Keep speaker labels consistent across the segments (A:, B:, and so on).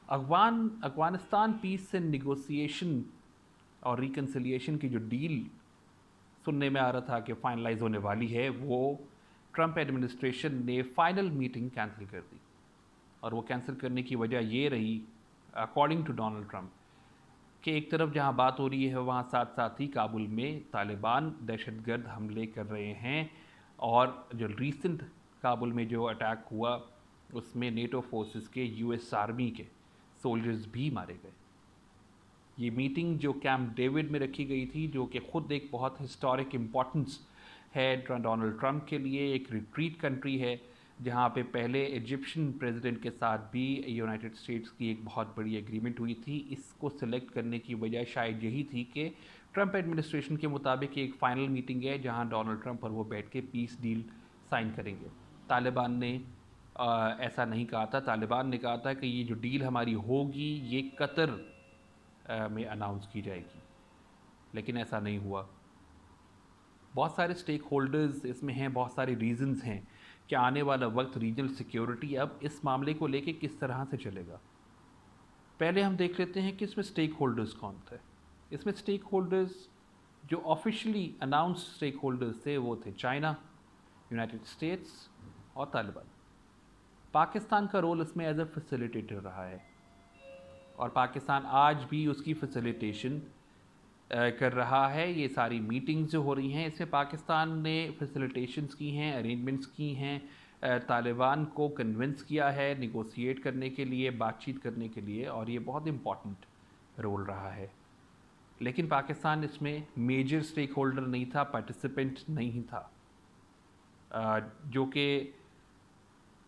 A: Afghanistan piece and negotiation और reconciliation की जो डील सुनने में आ रहा था कि फाइनलाइज होने वाली है, वो ट्रंप एडमिनिस्ट्रेशन ने फाइनल मीटिंग कैंसिल कर दी। और वो कैंसिल करने की वजह ये रही, अकॉर्डिंग टू डोनाल्ड ट्रंप, कि एक तरफ जहां बात हो रही है वहां साथ साथ ही काबुल में तालिबान दहशतगर्द हमले कर रहे हैं। और जो रीसेंट काबुल में जो अटैक हुआ उसमें नेटो फोर्सेस के यूएस आर्मी के सोल्जर्स भी मारे गए। ये मीटिंग जो कैंप डेविड में रखी गई थी, जो कि ख़ुद एक बहुत हिस्टोरिक इम्पोर्टेंस है डोनाल्ड ट्रंप के लिए, एक रिट्रीट कंट्री है जहाँ पे पहले इजिप्शियन प्रेसिडेंट के साथ भी यूनाइटेड स्टेट्स की एक बहुत बड़ी एग्रीमेंट हुई थी। इसको सिलेक्ट करने की वजह शायद यही थी कि ट्रंप एडमिनिस्ट्रेशन के मुताबिक एक फ़ाइनल मीटिंग है जहाँ डोनाल्ड ट्रंप और वो बैठ के पीस डील साइन करेंगे। तालिबान ने ऐसा नहीं कहा था। तालिबान ने कहा था कि ये जो डील हमारी होगी ये कतर में अनाउंस की जाएगी, लेकिन ऐसा नहीं हुआ। बहुत सारे स्टेक होल्डर्स इसमें हैं, बहुत सारे रीजंस हैं कि आने वाला वक्त रीजनल सिक्योरिटी अब इस मामले को लेके किस तरह से चलेगा। पहले हम देख लेते हैं कि इसमें स्टेक होल्डर्स कौन थे। इसमें स्टेक होल्डर्स जो ऑफिशियली अनाउंस स्टेक होल्डर्स थे वो थे चाइना, यूनाइटेड स्टेट्स और तालिबान। पाकिस्तान का रोल इसमें एज ए फैसिलिटेटर रहा है और पाकिस्तान आज भी उसकी फैसिलिटेशन कर रहा है। ये सारी मीटिंग्स जो हो रही हैं इसमें पाकिस्तान ने फैसिलिटेशंस की हैं, अरेंजमेंट्स की हैं, तालिबान को कन्विंस किया है निगोशिएट करने के लिए, बातचीत करने के लिए, और ये बहुत इम्पॉर्टेंट रोल रहा है। लेकिन पाकिस्तान इसमें मेजर स्टेक होल्डर नहीं था, पार्टिसिपेंट नहीं था, जो कि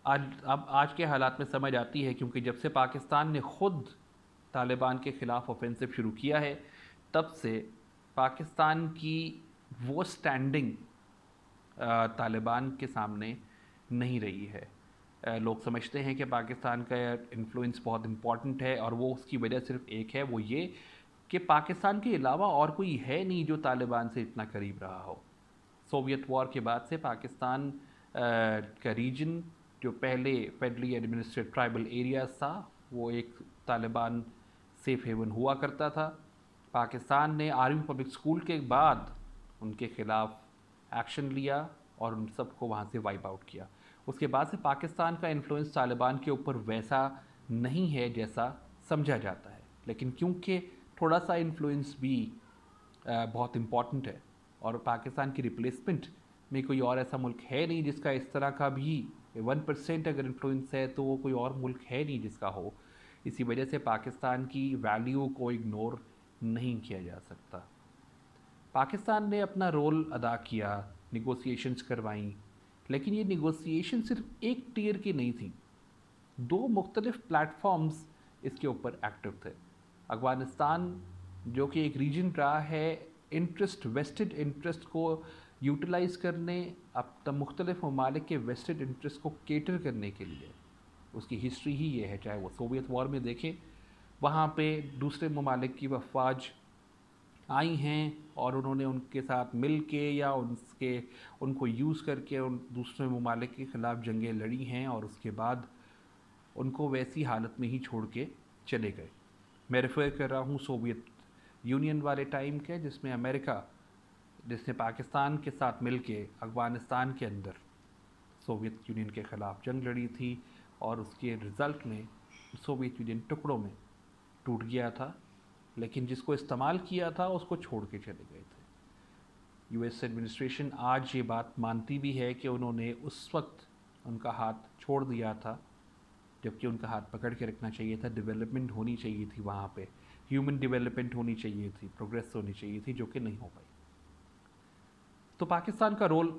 A: आज के हालात में समझ आती है, क्योंकि जब से पाकिस्तान ने ख़ुद तालिबान के ख़िलाफ़ ऑफेंसिव शुरू किया है तब से पाकिस्तान की वो स्टैंडिंग तालिबान के सामने नहीं रही है। लोग समझते हैं कि पाकिस्तान का इन्फ्लुएंस बहुत इम्पॉर्टेंट है और वो उसकी वजह सिर्फ एक है, वो ये कि पाकिस्तान के अलावा और कोई है नहीं जो तालिबान से इतना करीब रहा हो। सोवियत वॉर के बाद से पाकिस्तान का रीजन जो पहले फेडरली एडमिनिस्ट्रेटेड ट्राइबल एरियाज था वो एक तालिबान सेफ हेवन हुआ करता था। पाकिस्तान ने आर्मी पब्लिक स्कूल के बाद उनके ख़िलाफ़ एक्शन लिया और उन सबको वहाँ से वाइप आउट किया। उसके बाद से पाकिस्तान का इन्फ्लुएंस तालिबान के ऊपर वैसा नहीं है जैसा समझा जाता है, लेकिन क्योंकि थोड़ा सा इन्फ्लुएंस भी बहुत इम्पॉर्टेंट है और पाकिस्तान की रिप्लेसमेंट में कोई और ऐसा मुल्क है नहीं जिसका इस तरह का भी 1% अगर इन्फ्लुएंस है तो वो कोई और मुल्क है नहीं जिसका हो। इसी वजह से पाकिस्तान की वैल्यू को इग्नोर नहीं किया जा सकता। पाकिस्तान ने अपना रोल अदा किया, निगोसिएशंस करवाईं, लेकिन ये निगोसिएशन सिर्फ एक टियर की नहीं थी, दो मुख्तलिफ प्लेटफॉर्म्स इसके ऊपर एक्टिव थे। अफगानिस्तान जो कि एक रीजन रहा है इंटरेस्ट, वेस्टेड इंटरेस्ट को यूटिलाइज करने, अब मुख्तलिफ ममालिक के वेस्टेड इंटरेस्ट को केटर करने के लिए, उसकी हिस्ट्री ही ये है। चाहे वो सोवियत वॉर में देखें, वहाँ पे दूसरे ममालिक की अफवाज आई हैं और उन्होंने उनके साथ मिल के या उनको यूज़ करके उन दूसरे ममालिक के ख़िलाफ़ जंगें लड़ी हैं और उसके बाद उनको वैसी हालत में ही छोड़ के चले गए। मैं रेफ़र कर रहा हूँ सोवियत यूनियन वाले टाइम के, जिसमें अमेरिका, जिसने पाकिस्तान के साथ मिल के अफ़गानिस्तान के अंदर सोवियत यूनियन के ख़िलाफ़ जंग लड़ी थी और उसके रिज़ल्ट में सोवियत यूनियन टुकड़ों में टूट गया था, लेकिन जिसको इस्तेमाल किया था उसको छोड़ के चले गए थे। यूएस एडमिनिस्ट्रेशन आज ये बात मानती भी है कि उन्होंने उस वक्त उनका हाथ छोड़ दिया था, जबकि उनका हाथ पकड़ के रखना चाहिए था। डेवलपमेंट होनी चाहिए थी वहाँ पे, ह्यूमन डेवलपमेंट होनी चाहिए थी, प्रोग्रेस होनी चाहिए थी, जो कि नहीं हो पाई। तो पाकिस्तान का रोल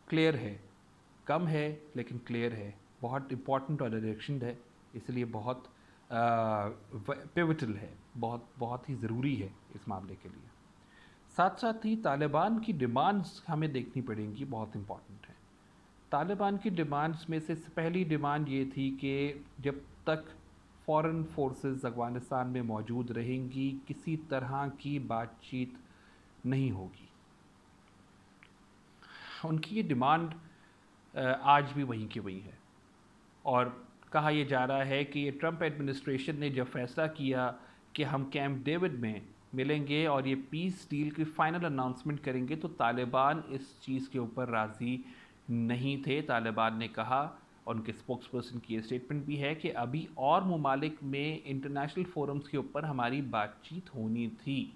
A: क्लियर है, कम है लेकिन क्लियर है, बहुत इम्पॉर्टेंट और डायरेक्शन है, इसलिए बहुत पिवटल है, बहुत ही ज़रूरी है इस मामले के लिए। साथ साथ ही तालिबान की डिमांड्स हमें देखनी पड़ेंगी, बहुत इम्पॉर्टेंट है। तालिबान की डिमांड्स में से पहली डिमांड ये थी कि जब तक फॉरेन फोर्सेस अफ़गानिस्तान में मौजूद रहेंगी किसी तरह की बातचीत नहीं होगी। उनकी ये डिमांड आज भी वहीं की वहीं है और कहा यह जा रहा है कि ये ट्रंप एडमिनिस्ट्रेशन ने जब फैसला किया कि हम कैंप डेविड में मिलेंगे और ये पीस डील की फ़ाइनल अनाउंसमेंट करेंगे, तो तालिबान इस चीज़ के ऊपर राज़ी नहीं थे। तालिबान ने कहा, और उनके स्पोक्स पर्सन की स्टेटमेंट भी है, कि अभी और ममालिक में इंटरनेशनल फोरम्स के ऊपर हमारी बातचीत होनी थी,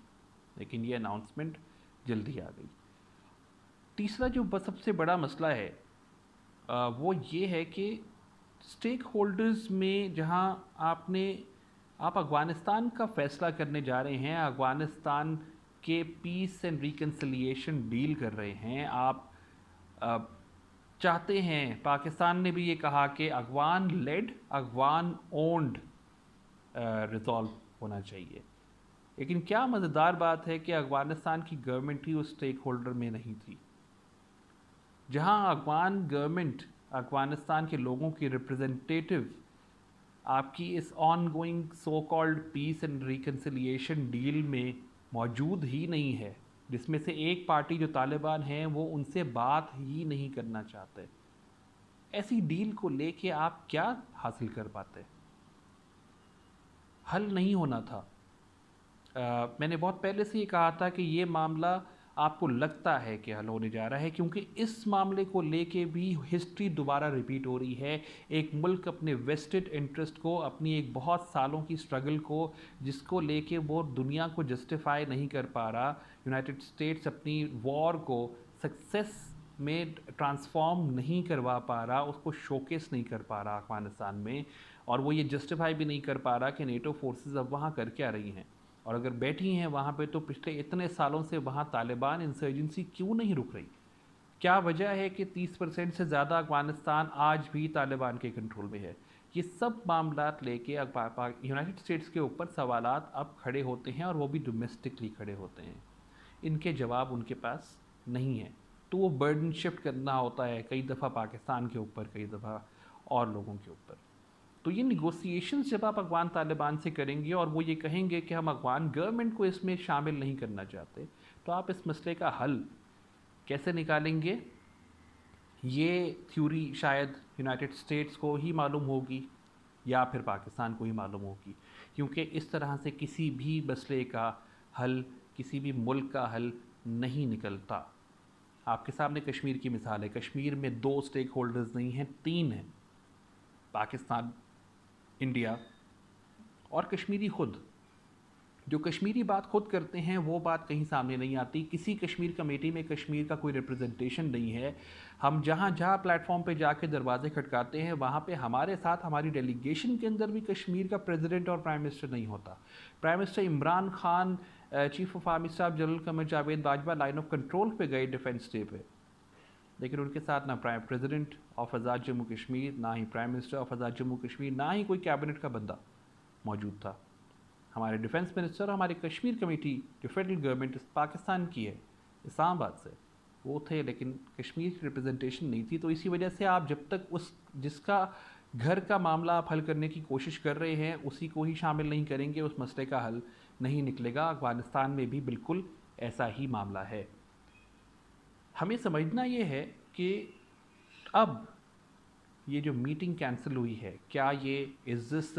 A: लेकिन ये अनाउंसमेंट जल्दी आ गई। तीसरा जो सबसे बड़ा मसला है वो ये है कि स्टेक होल्डर्स में जहां आप अफ़गानिस्तान का फ़ैसला करने जा रहे हैं, अफ़गानिस्तान के पीस एंड रिकन्सिलिएशन डील कर रहे हैं, आप चाहते हैं, पाकिस्तान ने भी ये कहा कि Afghan led, Afghan owned resolve होना चाहिए। लेकिन क्या मज़ेदार बात है कि अफ़गानिस्तान की गवर्नमेंट ही उस स्टेक होल्डर में नहीं थी। जहां अफ़गान गवर्नमेंट, अफ़गानिस्तान के लोगों की रिप्रेजेंटेटिव आपकी इस ongoing so called peace and reconciliation deal में मौजूद ही नहीं है, जिसमें से एक पार्टी जो तालिबान है वो उनसे बात ही नहीं करना चाहते, ऐसी डील को लेके आप क्या हासिल कर पाते? हल नहीं होना था। मैंने बहुत पहले से ये कहा था कि ये मामला आपको लगता है कि हल होने जा रहा है, क्योंकि इस मामले को लेके भी हिस्ट्री दोबारा रिपीट हो रही है। एक मुल्क अपने वेस्टेड इंटरेस्ट को, अपनी एक बहुत सालों की स्ट्रगल को, जिसको लेके वो दुनिया को जस्टिफाई नहीं कर पा रहा, यूनाइटेड स्टेट्स अपनी वॉर को सक्सेस में ट्रांसफॉर्म नहीं करवा पा रहा, उसको शोकेस नहीं कर पा रहा अफगानिस्तान में, और वो ये जस्टिफाई भी नहीं कर पा रहा कि नेटो फोर्सेस अब वहाँ कर क्या रही हैं, और अगर बैठी हैं वहाँ पे तो पिछले इतने सालों से वहाँ तालिबान इंसर्जेंसी क्यों नहीं रुक रही? क्या वजह है कि 30% से ज़्यादा अफगानिस्तान आज भी तालिबान के कंट्रोल में है? ये सब मामला लेके यूनाइटेड स्टेट्स के ऊपर सवालात अब खड़े होते हैं, और वो भी डोमेस्टिकली खड़े होते हैं। इनके जवाब उनके पास नहीं है, तो वो बर्डन शिफ्ट करना होता है कई दफ़ा पाकिस्तान के ऊपर, कई दफ़ा और लोगों के ऊपर। तो ये निगोसिएशंस जब आप अफ़गान तालिबान से करेंगे और वो ये कहेंगे कि हम अफ़गान गवर्नमेंट को इसमें शामिल नहीं करना चाहते, तो आप इस मसले का हल कैसे निकालेंगे? ये थ्योरी शायद यूनाइटेड स्टेट्स को ही मालूम होगी या फिर पाकिस्तान को ही मालूम होगी, क्योंकि इस तरह से किसी भी मसले का हल, किसी भी मुल्क का हल नहीं निकलता। आपके सामने कश्मीर की मिसाल है। कश्मीर में 2 स्टेक होल्डर्स नहीं हैं, 3 हैं, पाकिस्तान, इंडिया और कश्मीरी खुद। जो कश्मीरी बात खुद करते हैं वो बात कहीं सामने नहीं आती। किसी कश्मीर कमेटी में कश्मीर का कोई रिप्रेजेंटेशन नहीं है। हम जहाँ जहाँ प्लेटफॉर्म पे जाके दरवाजे खटकाते हैं, वहाँ पे हमारे साथ हमारी डेलीगेशन के अंदर भी कश्मीर का प्रेसिडेंट और प्राइम मिनिस्टर नहीं होता। Prime minister Imran Khan, chief of army staff general Qamar Javed Bajwa line of control पे गए डिफेंस डे पे, लेकिन उनके साथ ना प्राइम प्रेसिडेंट ऑफ आज़ाद जम्मू कश्मीर, ना ही प्राइम मिनिस्टर ऑफ आज़ाद जम्मू कश्मीर, ना ही कोई कैबिनेट का बंदा मौजूद था। हमारे डिफेंस मिनिस्टर, हमारी कश्मीर कमेटी जो फेडरल गवर्नमेंट पाकिस्तान की है, इस्लामाबाद से, वो थे, लेकिन कश्मीर की रिप्रेजेंटेशन नहीं थी। तो इसी वजह से आप जब तक उस जिसका घर का मामला आप हल करने की कोशिश कर रहे हैं उसी को ही शामिल नहीं करेंगे, उस मसले का हल नहीं निकलेगा। अफगानिस्तान में भी बिल्कुल ऐसा ही मामला है। हमें समझना ये है कि अब ये जो मीटिंग कैंसिल हुई है, क्या ये is this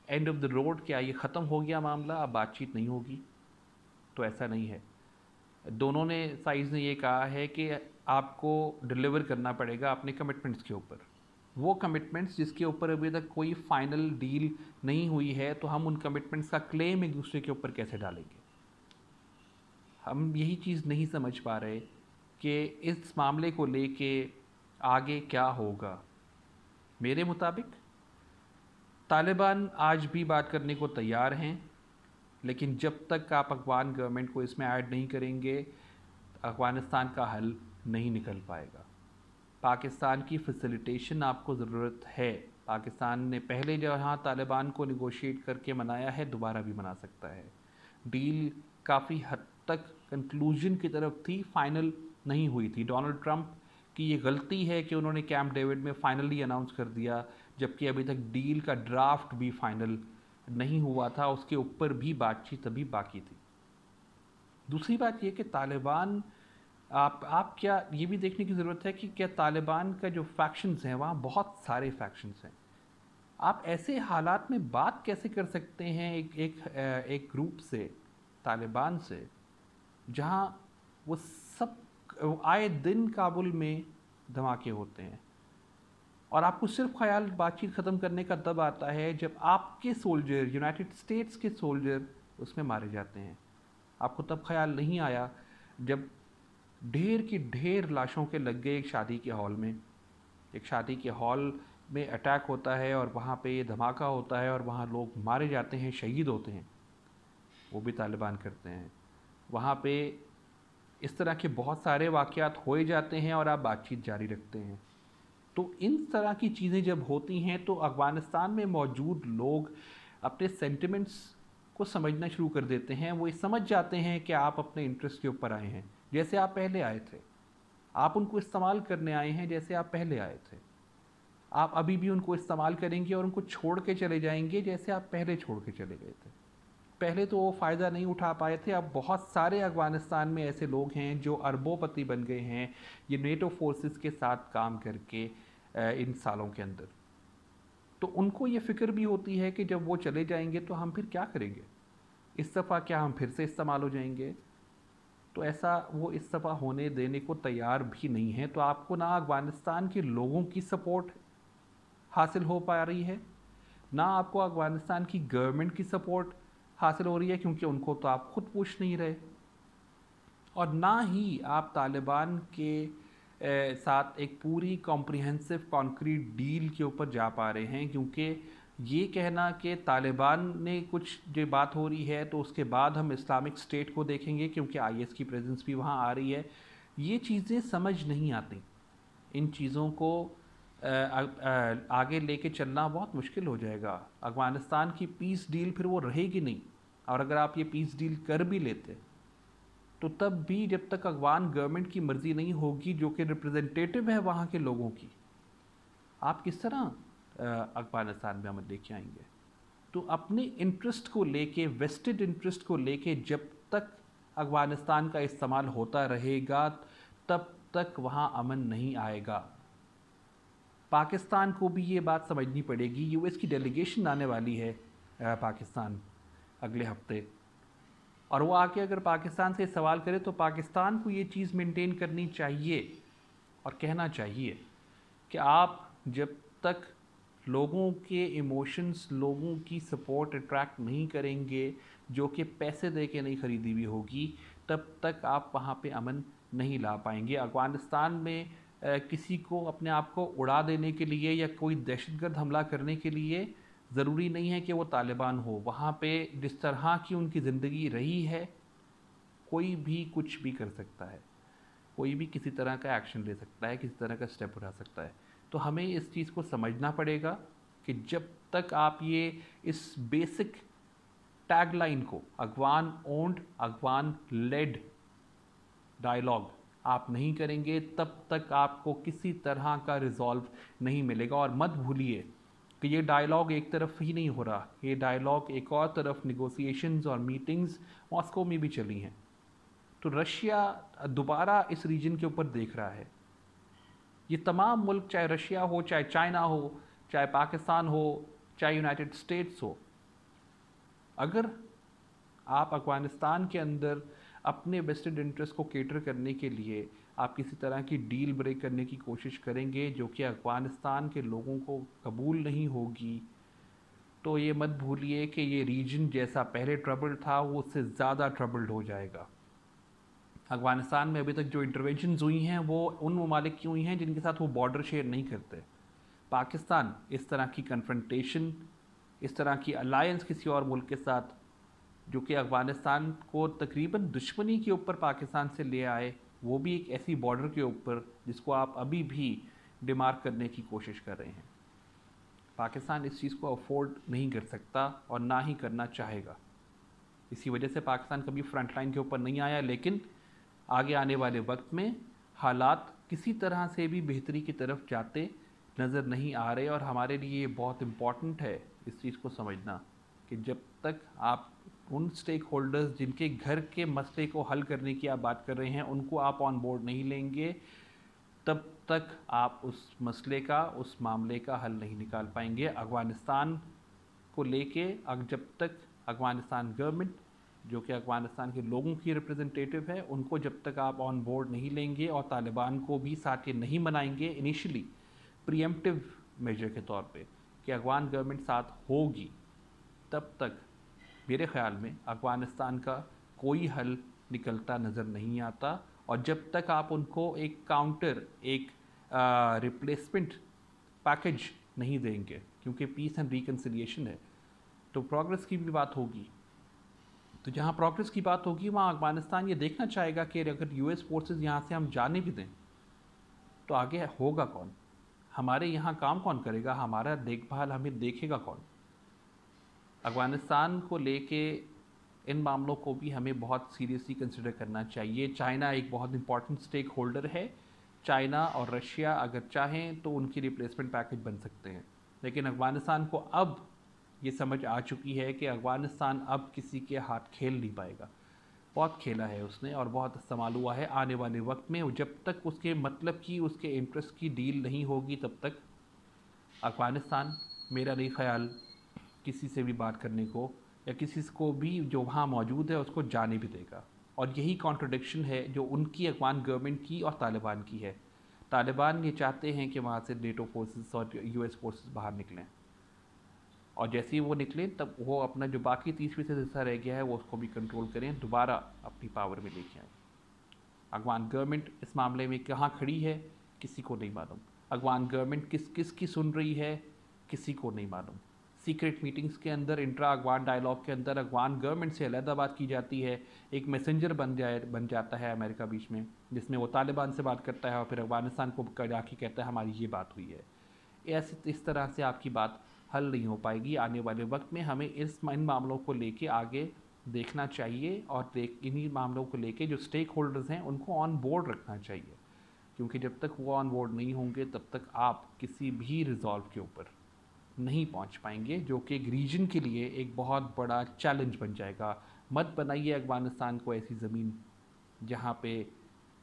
A: end of the road? क्या ये ख़त्म हो गया मामला, अब बातचीत नहीं होगी? तो ऐसा नहीं है। दोनों ने साइड्स ने ये कहा है कि आपको डिलीवर करना पड़ेगा अपने कमिटमेंट्स के ऊपर। वो कमिटमेंट्स जिसके ऊपर अभी तक कोई फाइनल डील नहीं हुई है, तो हम उन कमिटमेंट्स का क्लेम एक दूसरे के ऊपर कैसे डालेंगे? हम यही चीज़ नहीं समझ पा रहे कि इस मामले को लेके आगे क्या होगा। मेरे मुताबिक तालिबान आज भी बात करने को तैयार हैं, लेकिन जब तक आप अफ़गान गवर्नमेंट को इसमें ऐड नहीं करेंगे, अफ़गानिस्तान का हल नहीं निकल पाएगा। पाकिस्तान की फैसिलिटेशन आपको ज़रूरत है। पाकिस्तान ने पहले जहाँ तालिबान को निगोशिएट करके मनाया है, दोबारा भी मना सकता है। डील काफ़ी हद तक कंक्लूजन की तरफ थी, फाइनल नहीं हुई थी। डोनाल्ड ट्रंप की ये गलती है कि उन्होंने कैंप डेविड में फाइनली अनाउंस कर दिया, जबकि अभी तक डील का ड्राफ्ट भी फाइनल नहीं हुआ था, उसके ऊपर भी बातचीत अभी बाकी थी। दूसरी बात यह कि तालिबान, आप क्या ये भी देखने की ज़रूरत है कि क्या तालिबान का जो फैक्शंस हैं, वहाँ बहुत सारे फैक्शंस हैं। आप ऐसे हालात में बात कैसे कर सकते हैं एक ग्रुप से, तालिबान से, जहां वो सब आए दिन काबुल में धमाके होते हैं, और आपको सिर्फ ख्याल बातचीत ख़त्म करने का तब आता है जब आपके सोल्जर, यूनाइटेड स्टेट्स के सोल्जर उसमें मारे जाते हैं। आपको तब ख्याल नहीं आया जब ढेर की ढेर लाशों के लग गए एक शादी के हॉल में। एक शादी के हॉल में अटैक होता है और वहाँ पे ये धमाका होता है और वहाँ लोग मारे जाते हैं, शहीद होते हैं, वो भी तालिबान करते हैं। वहाँ पे इस तरह के बहुत सारे वाक़यात हो ही जाते हैं और आप बातचीत जारी रखते हैं। तो इन तरह की चीज़ें जब होती हैं तो अफ़गानिस्तान में मौजूद लोग अपने सेंटिमेंट्स को समझना शुरू कर देते हैं। वो ये समझ जाते हैं कि आप अपने इंटरेस्ट के ऊपर आए हैं, जैसे आप पहले आए थे। आप उनको इस्तेमाल करने आए हैं जैसे आप पहले आए थे। आप अभी भी उनको इस्तेमाल करेंगे और उनको छोड़ के चले जाएंगे जैसे आप पहले छोड़ के चले गए थे। पहले तो वो फ़ायदा नहीं उठा पाए थे, अब बहुत सारे अफ़गानिस्तान में ऐसे लोग हैं जो अरबोपति बन गए हैं ये नेटो फोर्सेस के साथ काम करके इन सालों के अंदर। तो उनको ये फ़िक्र भी होती है कि जब वो चले जाएंगे तो हम फिर क्या करेंगे, इस दफ़ा क्या हम फिर से इस्तेमाल हो जाएंगे। तो ऐसा वो इस दफ़ा होने देने को तैयार भी नहीं है। तो आपको ना अफ़गानिस्तान के लोगों की सपोर्ट हासिल हो पा रही है, ना आपको अफ़गानिस्तान की गवर्नमेंट की सपोर्ट हासिल हो रही है, क्योंकि उनको तो आप खुद पूछ नहीं रहे, और ना ही आप तालिबान के साथ एक पूरी कॉम्प्रिहेंसिव कॉन्क्रीट डील के ऊपर जा पा रहे हैं। क्योंकि ये कहना कि तालिबान ने कुछ जो बात हो रही है तो उसके बाद हम इस्लामिक स्टेट को देखेंगे क्योंकि आईएस की प्रेजेंस भी वहाँ आ रही है, ये चीज़ें समझ नहीं आती। इन चीज़ों को आगे लेके चलना बहुत मुश्किल हो जाएगा। अफ़गानिस्तान की पीस डील फिर वो रहेगी नहीं, और अगर आप ये पीस डील कर भी लेते तो तब भी जब तक अफ़गान गवर्नमेंट की मर्ज़ी नहीं होगी, जो कि रिप्रेजेंटेटिव है वहाँ के लोगों की, आप किस तरह अफ़गानिस्तान में अमन लेके आएंगे। तो अपने इंटरेस्ट को लेके, वेस्टेड इंटरेस्ट को लेके जब तक अफ़गानिस्तान का इस्तेमाल होता रहेगा तब तक वहाँ अमन नहीं आएगा। पाकिस्तान को भी ये बात समझनी पड़ेगी। यूएस की डेलीगेशन आने वाली है पाकिस्तान अगले हफ्ते, और वो आके अगर पाकिस्तान से सवाल करे तो पाकिस्तान को ये चीज़ मेंटेन करनी चाहिए और कहना चाहिए कि आप जब तक लोगों के इमोशंस, लोगों की सपोर्ट अट्रैक्ट नहीं करेंगे, जो कि पैसे दे के नहीं ख़रीदी हुई होगी, तब तक आप वहाँ पे अमन नहीं ला पाएंगे। अफ़गानिस्तान में किसी को अपने आप को उड़ा देने के लिए या कोई दहशतगर्द हमला करने के लिए ज़रूरी नहीं है कि वो तालिबान हो। वहाँ पे जिस तरह की उनकी ज़िंदगी रही है, कोई भी कुछ भी कर सकता है, कोई भी किसी तरह का एक्शन ले सकता है, किसी तरह का स्टेप उठा सकता है। तो हमें इस चीज़ को समझना पड़ेगा कि जब तक आप ये इस बेसिक टैगलाइन को, Afghan owned, Afghan led dialogue आप नहीं करेंगे, तब तक आपको किसी तरह का रिजॉल्व नहीं मिलेगा। और मत भूलिए कि ये डायलॉग एक तरफ ही नहीं हो रहा, ये डायलॉग एक और तरफ निगोसिएशंस और मीटिंग्स मॉस्को में भी चली हैं। तो रशिया दोबारा इस रीजन के ऊपर देख रहा है। ये तमाम मुल्क, चाहे रशिया हो, चाहे चाइना हो, चाहे पाकिस्तान हो, चाहे यूनाइटेड स्टेट्स हो, अगर आप अफ़गानिस्तान के अंदर अपने वेस्टेड इंटरेस्ट को केटर करने के लिए आप किसी तरह की डील ब्रेक करने की कोशिश करेंगे जो कि अफ़गानिस्तान के लोगों को कबूल नहीं होगी, तो ये मत भूलिए कि ये रीजन जैसा पहले ट्रबल्ड था वो उससे ज़्यादा ट्रबल्ड हो जाएगा। अफ़गानिस्तान में अभी तक जो इंटरवेंशंस हुई हैं वो उन ममालिक की हुई हैं जिनके साथ वो बॉर्डर शेयर नहीं करते। पाकिस्तान इस तरह की कन्फ्रंटेशन, इस तरह की अलायंस किसी और मुल्क के साथ, जो कि अफ़गानिस्तान को तकरीबन दुश्मनी के ऊपर पाकिस्तान से ले आए, वो भी एक ऐसी बॉर्डर के ऊपर जिसको आप अभी भी डिमार्क करने की कोशिश कर रहे हैं। पाकिस्तान इस चीज़ को अफोर्ड नहीं कर सकता और ना ही करना चाहेगा। इसी वजह से पाकिस्तान कभी फ्रंट लाइन के ऊपर नहीं आया, लेकिन आगे आने वाले वक्त में हालात किसी तरह से भी बेहतरी की तरफ जाते नज़र नहीं आ रहे। और हमारे लिए बहुत इम्पॉर्टेंट है इस चीज़ को समझना कि जब तक आप उन स्टेक होल्डर्स जिनके घर के मसले को हल करने की आप बात कर रहे हैं उनको आप ऑन बोर्ड नहीं लेंगे, तब तक आप उस मसले का, उस मामले का हल नहीं निकाल पाएंगे। अफ़गानिस्तान को लेके जब तक अफ़गानिस्तान गवर्नमेंट, जो कि अफ़गानिस्तान के लोगों की रिप्रेजेंटेटिव है, उनको जब तक आप ऑन बोर्ड नहीं लेंगे और तालिबान को भी साथ ये नहीं मनाएंगे इनिशियली प्रीएम्प्टिव मेजर के तौर पे कि अफ़गान गवर्नमेंट साथ होगी, तब तक मेरे ख्याल में अफ़गानिस्तान का कोई हल निकलता नज़र नहीं आता। और जब तक आप उनको एक काउंटर, एक रिप्लेसमेंट पैकेज नहीं देंगे, क्योंकि पीस एंड रिकन्सिलिएशन है, तो प्रोग्रेस की भी बात होगी। तो जहाँ प्रोग्रेस की बात होगी वहाँ अफ़गानिस्तान ये देखना चाहेगा कि अगर यूएस फोर्सेस यहाँ से हम जाने भी दें तो आगे होगा कौन, हमारे यहाँ काम कौन करेगा, हमारा देखभाल हमें देखेगा कौन। अफ़गानिस्तान को लेके इन मामलों को भी हमें बहुत सीरियसली कंसिडर करना चाहिए। चाइना एक बहुत इंपॉर्टेंट स्टेक होल्डर है। चाइना और रशिया अगर चाहें तो उनकी रिप्लेसमेंट पैकेज बन सकते हैं, लेकिन अफ़गानिस्तान को अब ये समझ आ चुकी है कि अफ़गानिस्तान अब किसी के हाथ खेल नहीं पाएगा। बहुत खेला है उसने और बहुत इस्तेमाल हुआ है। आने वाले वक्त में जब तक उसके मतलब की, उसके इंटरेस्ट की डील नहीं होगी, तब तक अफ़गानिस्तान, मेरा नहीं ख्याल, किसी से भी बात करने को या किसी को भी जो वहाँ मौजूद है उसको जाने भी देगा। और यही कॉन्ट्रडिक्शन है जो उनकी अफ़गान गवर्नमेंट की और तालिबान की है। तालिबान ये चाहते हैं कि वहाँ से नेटो फोर्सेस और यूएस फोर्सेस बाहर निकलें, और जैसे ही वो निकले तब वो अपना जो बाकी 30% हिस्सा रह गया है वो उसको भी कंट्रोल करें, दोबारा अपनी पावर में लेके आएँ। अफ़गान गवर्नमेंट इस मामले में कहाँ खड़ी है किसी को नहीं मालूम। अफ़गान गवर्नमेंट किस की सुन रही है किसी को नहीं मालूम। सीक्रेट मीटिंग्स के अंदर, इंट्रा अफ़गान डायलॉग के अंदर अफ़गान गवर्नमेंट से अलहदा बात की जाती है। एक मैसेंजर बन जाता है अमेरिका बीच में, जिसमें वो तालिबान से बात करता है और फिर अफ़गानिस्तान को जाके कहता है हमारी ये बात हुई है। ऐसे इस तरह से आपकी बात हल नहीं हो पाएगी। आने वाले वक्त में हमें इन मामलों को लेके आगे देखना चाहिए और इन्हीं मामलों को लेके जो स्टेक होल्डर्स हैं उनको ऑन बोर्ड रखना चाहिए, क्योंकि जब तक वो ऑन बोर्ड नहीं होंगे तब तक आप किसी भी रिजॉल्व के ऊपर नहीं पहुंच पाएंगे, जो कि एक रीजन के लिए एक बहुत बड़ा चैलेंज बन जाएगा। मत बनाइए अफ़गानिस्तान को ऐसी ज़मीन जहाँ पे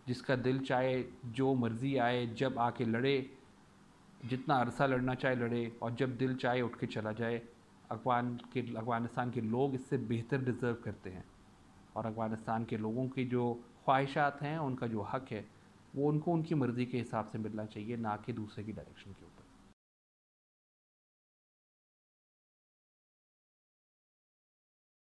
A: जिसका दिल चाहे जो मर्ज़ी आए, जब आके लड़े, जितना अरसा लड़ना चाहे लड़े, और जब दिल चाहे उठ के चला जाए। अफ़गानिस्तान के लोग इससे बेहतर डिज़र्व करते हैं, और अफ़गानिस्तान के लोगों की जो ख्वाहिशात हैं, उनका जो हक़ है, वो उनको उनकी मर्ज़ी के हिसाब से मिलना चाहिए, ना कि दूसरे की डायरेक्शन के ऊपर।